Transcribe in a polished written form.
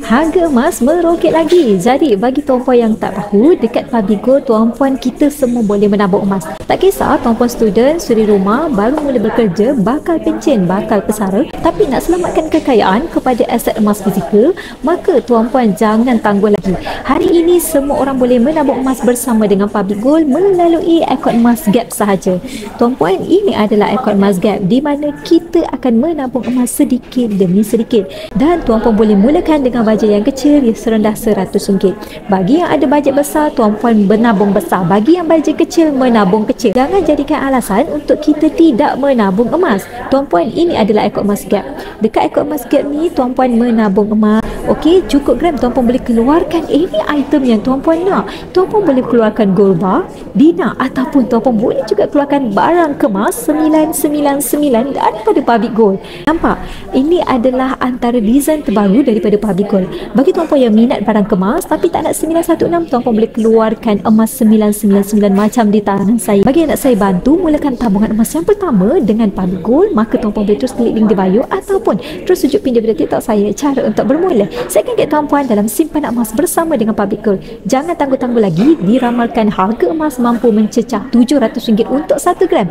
Harga emas meroket lagi. Jadi bagi tuan-puan yang tak tahu, dekat Pabigo tuan-puan kita semua boleh menabung emas. Tak kisah tuan-puan student, suri rumah, baru mula bekerja, bakal pencen, bakal pesara, tapi nak selamatkan kekayaan kepada aset emas fizikal, maka tuan-puan jangan tangguh lagi. Hari ini semua orang boleh menabung emas bersama dengan Pabigo melalui akaun emas Gap sahaja. Tuan-puan, ini adalah akaun emas Gap di mana kita akan menabung emas sedikit demi sedikit, dan tuan-puan boleh mulakan dengan bajet yang kecil serendah RM100. Bagi yang ada bajet besar, tuan-puan menabung besar. Bagi yang bajet kecil, menabung kecil. Jangan jadikan alasan untuk kita tidak menabung emas. Tuan-puan, ini adalah akaun emas Gap. Dekat akaun emas Gap ni, tuan-puan menabung emas. Okey, cukup gram tuan-puan boleh keluarkan any item yang tuan-puan nak. Tuan-puan boleh keluarkan gold bar, Dina, ataupun tuan-puan boleh juga keluarkan barang kemas 999 daripada Public Gold. Nampak? Ini adalah antara design terbaru daripada Public Gold. Bagi tuan-puan yang minat barang kemas tapi tak nak 916, tuan-puan boleh keluarkan emas 999 macam di tangan saya. Bagi yang nak saya bantu mulakan tabungan emas yang pertama dengan Public Gold, maka tuan-puan boleh terus klik link di bio ataupun terus tunjuk pin daripada TikTok saya cara untuk bermula. Saya akan get tuan-puan dalam simpanan emas bersama dengan Public Gold. Jangan tangguh-tangguh lagi, diramalkan harga emas mampu mencecah RM700 untuk 1 gram.